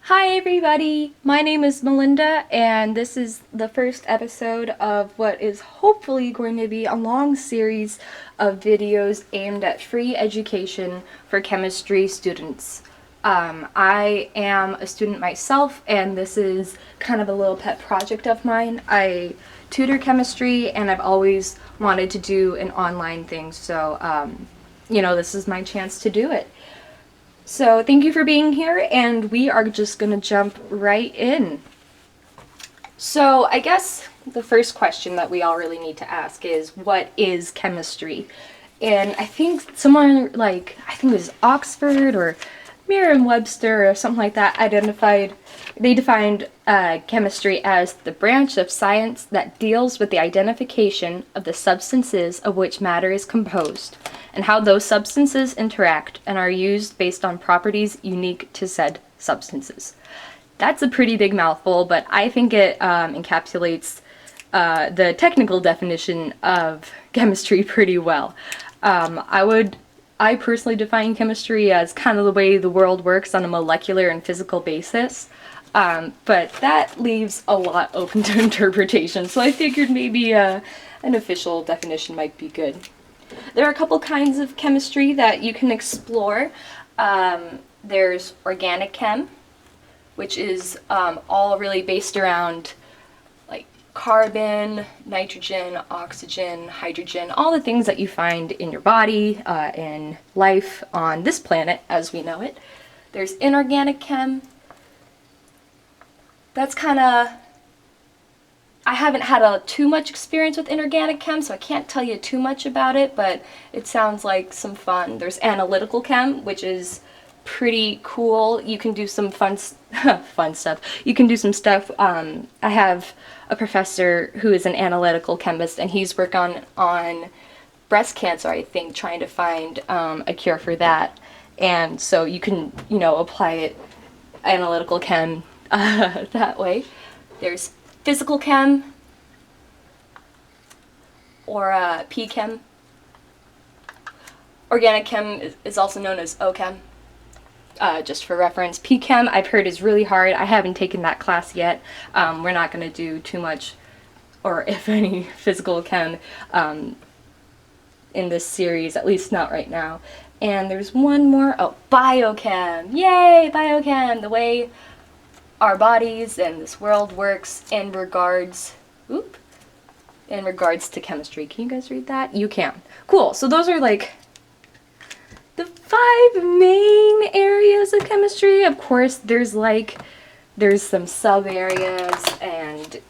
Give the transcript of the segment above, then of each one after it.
Hi everybody, my name is Melinda and this is the first episode of what is hopefully going to be a long series of videos aimed at free education for chemistry students. I am a student myself and this is kind of a little pet project of mine. I tutor chemistry and I've always wanted to do an online thing, so this is my chance to do it. So thank you for being here, and we are just going to jump right in. So I guess the first question that we all really need to ask is, what is chemistry? And I think someone I think it was Oxford or Merriam-Webster or something like that they defined chemistry as the branch of science that deals with the identification of the substances of which matter is composed, and how those substances interact and are used based on properties unique to said substances. That's a pretty big mouthful, but I think it encapsulates the technical definition of chemistry pretty well. I personally define chemistry as kind of the way the world works on a molecular and physical basis, but that leaves a lot open to interpretation, so I figured maybe an official definition might be good. There are a couple kinds of chemistry that you can explore. There's organic chem, which is all really based around like carbon, nitrogen, oxygen, hydrogen, all the things that you find in your body, in life on this planet as we know it. There's inorganic chem. That's kind of, I haven't had too much experience with inorganic chem, so I can't tell you too much about it, but it sounds like some fun. There's analytical chem, which is pretty cool. You can do some fun stuff. You can do some stuff. I have a professor who is an analytical chemist, and he's worked on breast cancer, I think, trying to find a cure for that. And so you can, apply it, analytical chem, that way. There's physical chem, or P-chem. Organic chem is also known as O-chem, just for reference. P-chem, I've heard, is really hard. I haven't taken that class yet. We're not going to do too much, or if any, physical chem in this series, at least not right now. And there's one more. Oh, biochem. Yay, biochem! The way our bodies and this world works in regards to chemistry. Can you guys read that? You can. Cool. So those are like the 5 main areas of chemistry. Of course, there's some sub areas, and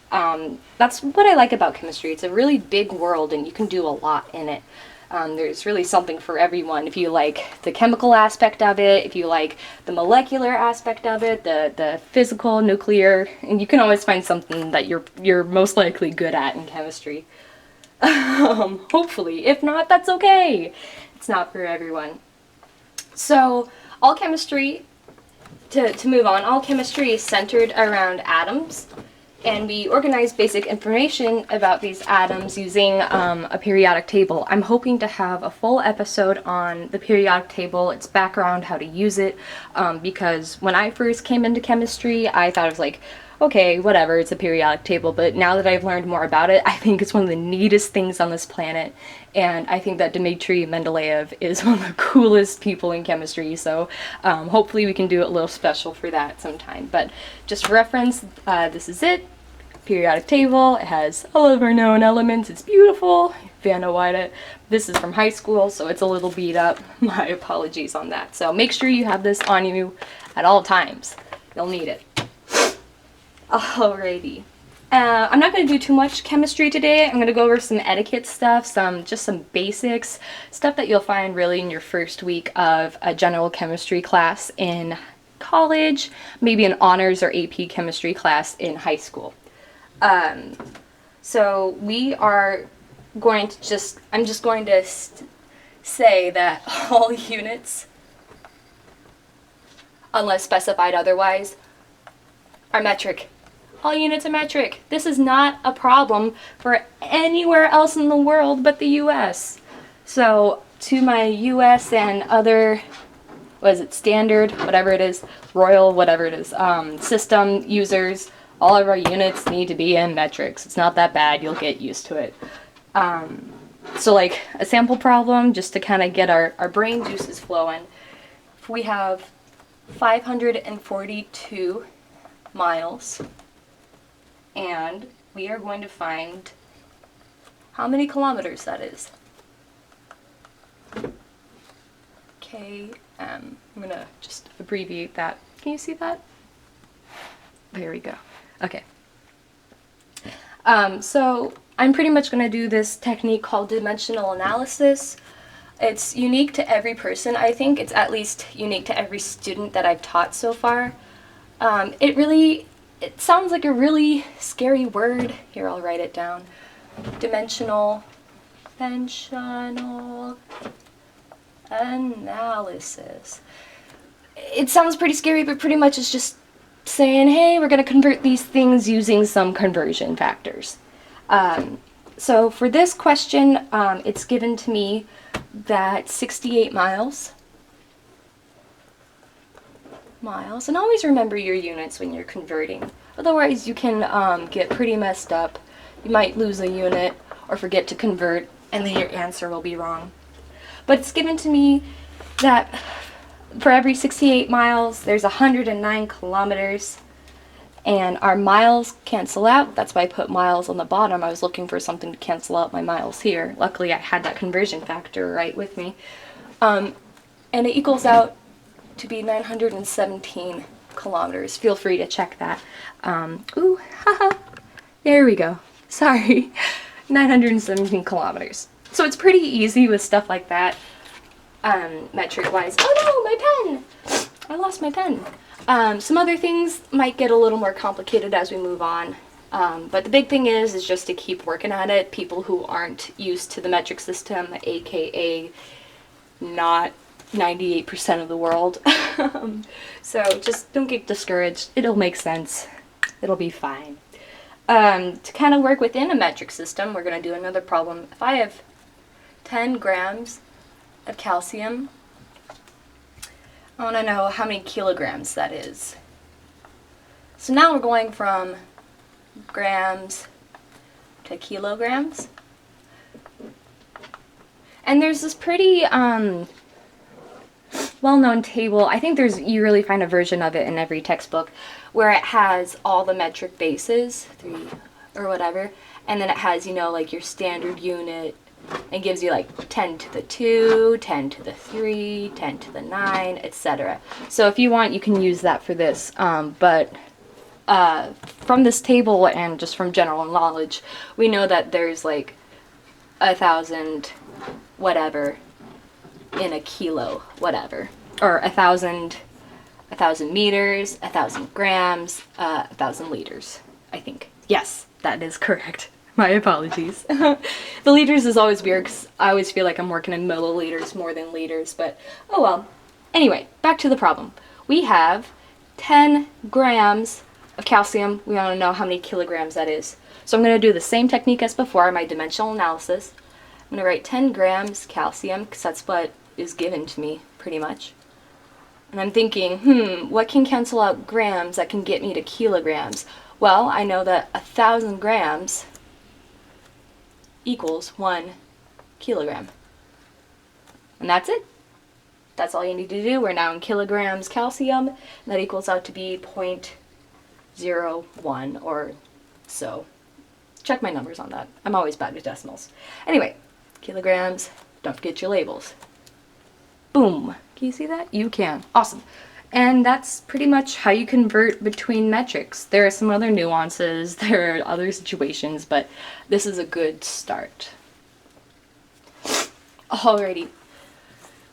that's what I like about chemistry. It's a really big world and you can do a lot in it. There's really something for everyone. If you like the chemical aspect of it, if you like the molecular aspect of it, the physical, nuclear, and you can always find something that you're most likely good at in chemistry. Hopefully. If not, that's okay. It's not for everyone. So, all chemistry, to move on, all chemistry is centered around atoms. And we organize basic information about these atoms using a periodic table. I'm hoping to have a full episode on the periodic table, its background, how to use it, because when I first came into chemistry, I thought it was like, okay, whatever, it's a periodic table, but now that I've learned more about it, I think it's one of the neatest things on this planet, and I think that Dmitry Mendeleev is one of the coolest people in chemistry, so hopefully we can do a little special for that sometime. But just for reference, this is it. Periodic table. It has all of our known elements. It's beautiful. Vanna White. This is from high school, so it's a little beat up. My apologies on that. So make sure you have this on you at all times. You'll need it. Alrighty. I'm not going to do too much chemistry today. I'm going to go over some etiquette stuff, just some basics, stuff that you'll find really in your first week of a general chemistry class in college, maybe an honors or AP chemistry class in high school. So we are going to I'm just going to say that all units, unless specified otherwise, are metric. All units are metric. This is not a problem for anywhere else in the world but the US. So to my US and other what is it, standard, whatever it is, royal, whatever it is, system users, all of our units need to be in metrics. It's not that bad, you'll get used to it. So like a sample problem, just to kind of get our brain juices flowing, if we have 542 miles, and we are going to find how many kilometers that is. KM. I'm going to just abbreviate that. Can you see that? There we go. Okay. So I'm pretty much going to do this technique called dimensional analysis. It's unique to every person. I think it's at least unique to every student that I've taught so far. It sounds like a really scary word. Here, I'll write it down. Dimensional analysis. It sounds pretty scary, but pretty much it's just saying, hey, we're going to convert these things using some conversion factors. So for this question, it's given to me that 68 miles, and always remember your units when you're converting. Otherwise you can get pretty messed up. You might lose a unit or forget to convert, and then your answer will be wrong. But it's given to me that for every 68 miles, there's 109 kilometers, and our miles cancel out. That's why I put miles on the bottom. I was looking for something to cancel out my miles here. Luckily, I had that conversion factor right with me. And it equals out to be 917 kilometers. Feel free to check that. Ooh, haha. There we go. Sorry. 917 kilometers. So it's pretty easy with stuff like that, metric-wise. Oh no, my pen! I lost my pen. Some other things might get a little more complicated as we move on. But the big thing is just to keep working at it. People who aren't used to the metric system, aka not 98% of the world. So just don't get discouraged. It'll make sense. It'll be fine. To kind of work within a metric system, we're going to do another problem. If I have 10 grams of calcium, I want to know how many kilograms that is. So now we're going from grams to kilograms. And there's this pretty well-known table. I think you really find a version of it in every textbook where it has all the metric bases, 3 or whatever, and then it has, you know, like your standard unit. It gives you like 10 to the 2, 10 to the 3, 10 to the 9, etc. So if you want, you can use that for this. But from this table and just from general knowledge, we know that there's like 1,000 whatever in a kilo whatever, or 1,000 meters, 1,000 grams, 1,000 liters, I think. Yes, that is correct. My apologies. The liters is always weird because I always feel like I'm working in milliliters more than liters, but oh well. Anyway, back to the problem. We have 10 grams of calcium. We want to know how many kilograms that is. So I'm going to do the same technique as before, my dimensional analysis. I'm going to write 10 grams calcium because that's what is given to me, pretty much. And I'm thinking, what can cancel out grams that can get me to kilograms? Well, I know that 1,000 grams equals 1 kilogram. And that's it. That's all you need to do. We're now in kilograms calcium. And that equals out to be 0.01 or so. Check my numbers on that. I'm always bad with decimals. Anyway, kilograms. Don't forget your labels. Boom. Can you see that? You can. Awesome. And that's pretty much how you convert between metrics. There are some other nuances, there are other situations, but this is a good start. Alrighty.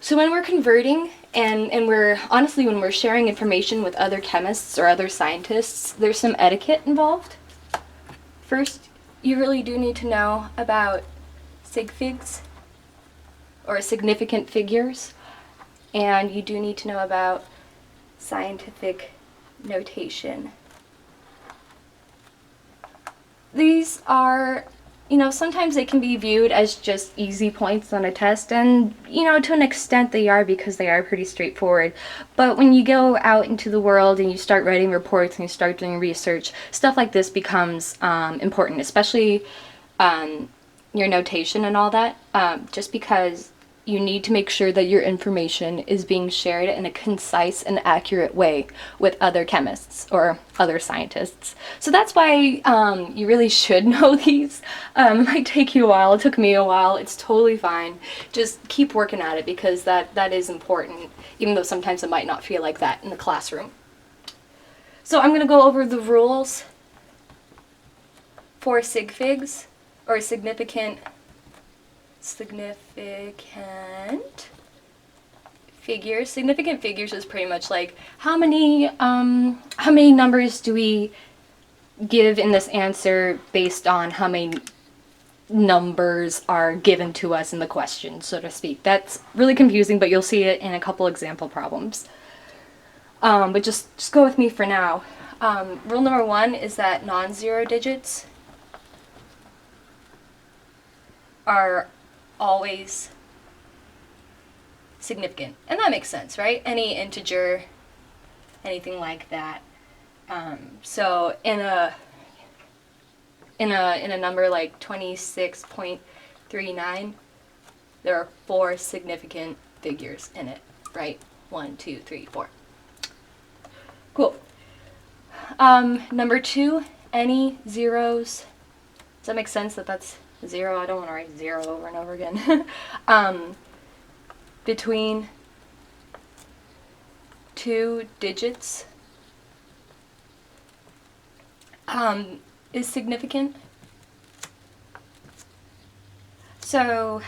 So when we're converting, and when we're sharing information with other chemists or other scientists, there's some etiquette involved. First, you really do need to know about sig figs, or significant figures, and you do need to know about scientific notation. These are you know, sometimes they can be viewed as just easy points on a test, and, you know, to an extent they are, because they are pretty straightforward. But when you go out into the world and you start writing reports and you start doing research, stuff like this becomes important, especially your notation and all that, just because you need to make sure that your information is being shared in a concise and accurate way with other chemists or other scientists. So that's why you really should know these. It might take you a while. It took me a while. It's totally fine. Just keep working at it, because that is important, even though sometimes it might not feel like that in the classroom. So I'm going to go over the rules for sig figs, or significant figures. Significant figures is pretty much like how many numbers do we give in this answer based on how many numbers are given to us in the question, so to speak. That's really confusing, but you'll see it in a couple example problems. But just go with me for now. Rule number 1 is that non-zero digits are always significant. And that makes sense, right? Any integer, anything like that. So in a number like 26.39, there are 4 significant figures in it, right? 1, 2, 3, 4. Cool. Number 2, any zeros. Does that make sense that that's 0? I don't want to write 0 over and over again. Between 2 digits is significant. So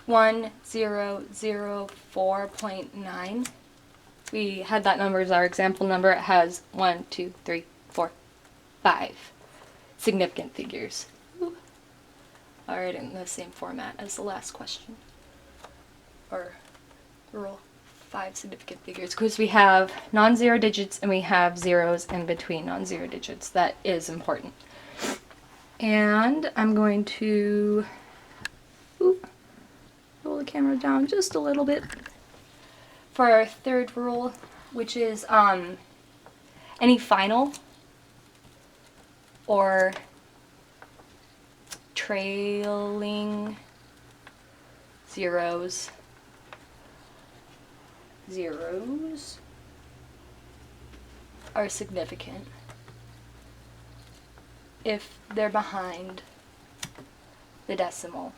1004.9. We had that number as our example number. It has 1, 2, 3, 4, 5 significant figures. Alright, in the same format as the last question. Or rule 5 significant figures, because we have non-zero digits and we have zeros in between non-zero digits. That is important. And I'm going to roll the camera down just a little bit for our third rule, which is any final or trailing zeros are significant if they're behind the decimal.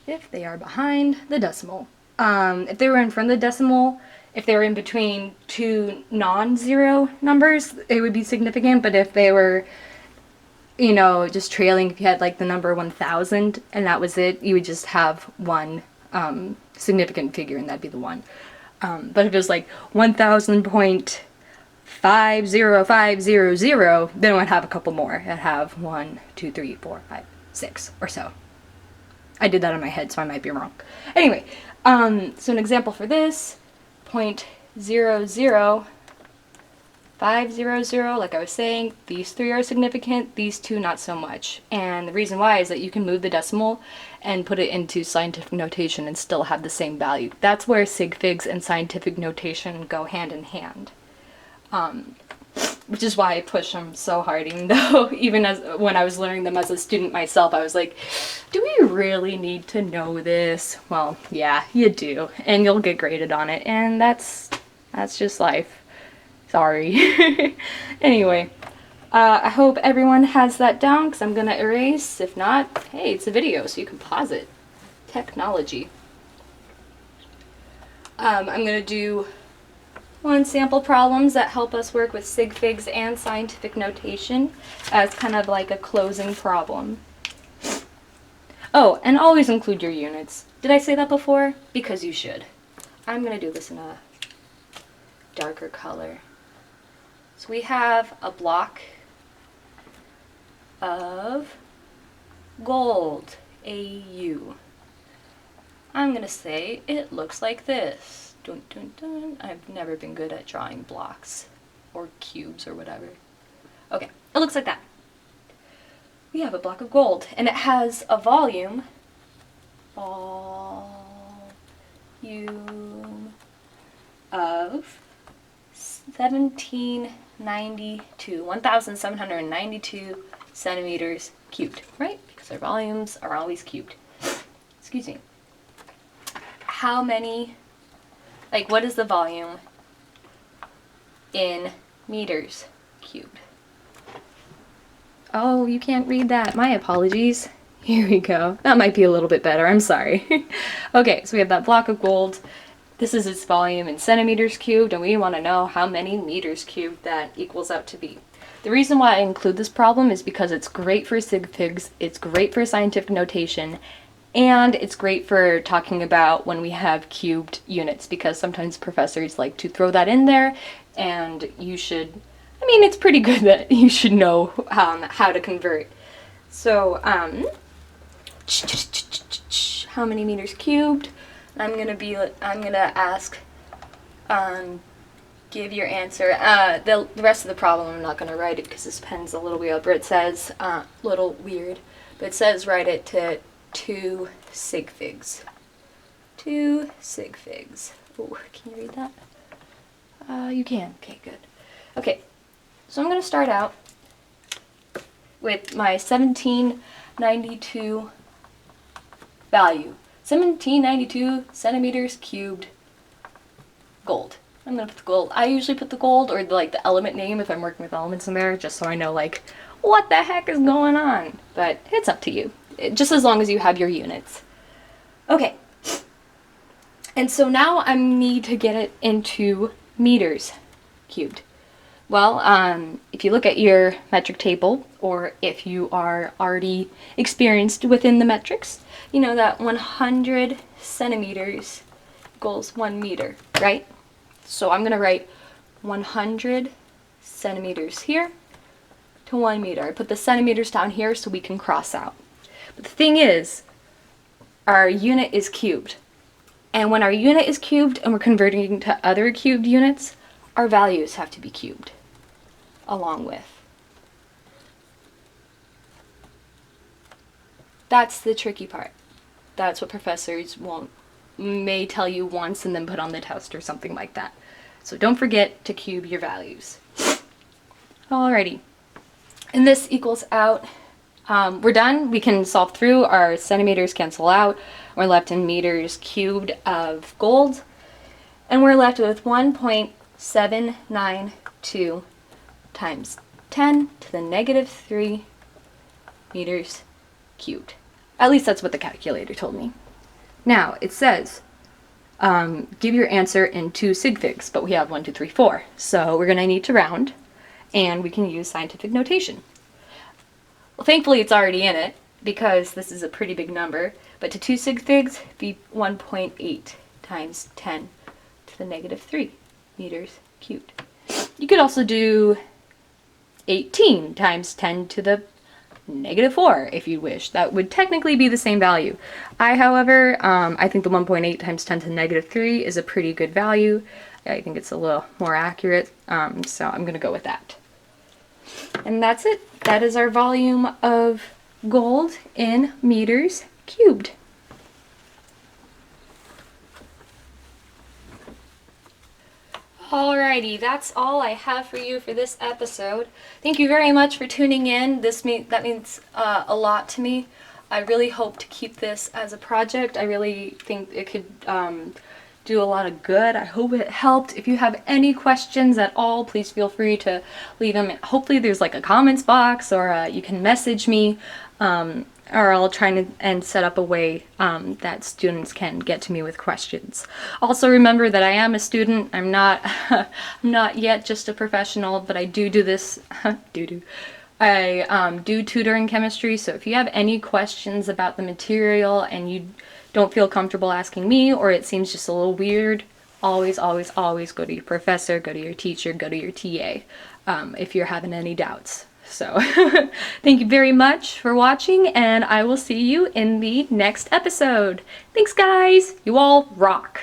If they are behind the decimal. If they were in front of the decimal, if they were in between 2 non-zero numbers, it would be significant. But if they were, you know, just trailing, if you had like the number 1000 and that was it, you would just have one significant figure, and that'd be the 1. But if it was like 1000.50500, then it would have a couple more. It'd have 1, 2, 3, 4, 5, 6 or so. I did that in my head, so I might be wrong. Anyway, so an example for this, 0.00500, like I was saying, these 3 are significant, these 2 not so much. And the reason why is that you can move the decimal and put it into scientific notation and still have the same value. That's where sig figs and scientific notation go hand in hand. Which is why I push them so hard, even though, even as when I was learning them as a student myself, I was like, do we really need to know this? Well, yeah, you do, and you'll get graded on it, and that's just life. Sorry. Anyway, I hope everyone has that down, because I'm going to erase. If not, hey, it's a video, so you can pause it. Technology. I'm going to do 1 sample problems that help us work with sig figs and scientific notation as kind of like a closing problem. Oh, and always include your units. Did I say that before? Because you should. I'm going to do this in a darker color. So we have a block of gold, AU. I'm going to say it looks like this. Dun, dun, dun. I've never been good at drawing blocks. or cubes or whatever. Okay, it looks like that. We have a block of gold, and it has a volume of 1792 centimeters cubed, right? Because our volumes are always cubed. Excuse me. How many, like, what is the volume in meters cubed? Oh, you can't read that. My apologies. Here we go. That might be a little bit better. I'm sorry. Okay, so we have that block of gold. This is its volume in centimeters cubed, and we want to know how many meters cubed that equals out to be. The reason why I include this problem is because it's great for sig figs, it's great for scientific notation, and it's great for talking about when we have cubed units, because sometimes professors like to throw that in there, and you should, I mean, it's pretty good that you should know how to convert. So, how many meters cubed? I'm gonna ask, give your answer. The rest of the problem, I'm not gonna write it because this pen's a little weird, but it says, little weird, but it says write it to 2 sig figs. 2 sig figs. Oh, can you read that? You can. Okay, good. Okay, so I'm gonna start out with my 1792 value. 1792 centimeters cubed gold. I'm gonna put the gold. I usually put the gold or like the element name if I'm working with elements in there, just so I know like what the heck is going on. But it's up to you, just as long as you have your units. Okay. And so now I need to get it into meters cubed. Well, if you look at your metric table, or if you are already experienced within the metrics, you know that 100 centimeters equals 1 meter, right? So I'm going to write 100 centimeters here to 1 meter. I put the centimeters down here so we can cross out. But the thing is, our unit is cubed. And when our unit is cubed and we're converting to other cubed units, our values have to be cubed along with. That's the tricky part. That's what professors may tell you once and then put on the test or something like that. So don't forget to cube your values. Alrighty. And this equals out. We're done. We can solve through. Our centimeters cancel out. We're left in meters cubed of gold. And we're left with 1.792 times 10 to the negative 3 meters cubed. At least that's what the calculator told me. Now, it says, give your answer in 2 sig figs, but we have 1, 2, 3, 4. So we're going to need to round, and we can use scientific notation. Well, thankfully it's already in it, because this is a pretty big number, but to 2 sig figs, be 1.8 times 10 to the negative 3 meters cubed. You could also do 18 times 10 to the negative 4 if you wish. That would technically be the same value. However, I think the 1.8 times 10 to the negative 3 is a pretty good value. I think it's a little more accurate, so I'm going to go with that. And that's it. That is our volume of gold in meters cubed. Alrighty, that's all I have for you for this episode. Thank you very much for tuning in. That means a lot to me. I really hope to keep this as a project. I really think it could do a lot of good. I hope it helped. If you have any questions at all, please feel free to leave them. Hopefully there's like a comments box, or you can message me. Or I'll try and set up a way that students can get to me with questions. Also remember that I am a student. I'm not I'm not yet just a professional, but I do this. I do tutor in chemistry, so if you have any questions about the material and you don't feel comfortable asking me, or it seems just a little weird, always, always, always go to your professor, go to your teacher, go to your TA if you're having any doubts. So, thank you very much for watching, and I will see you in the next episode. Thanks, guys! You all rock!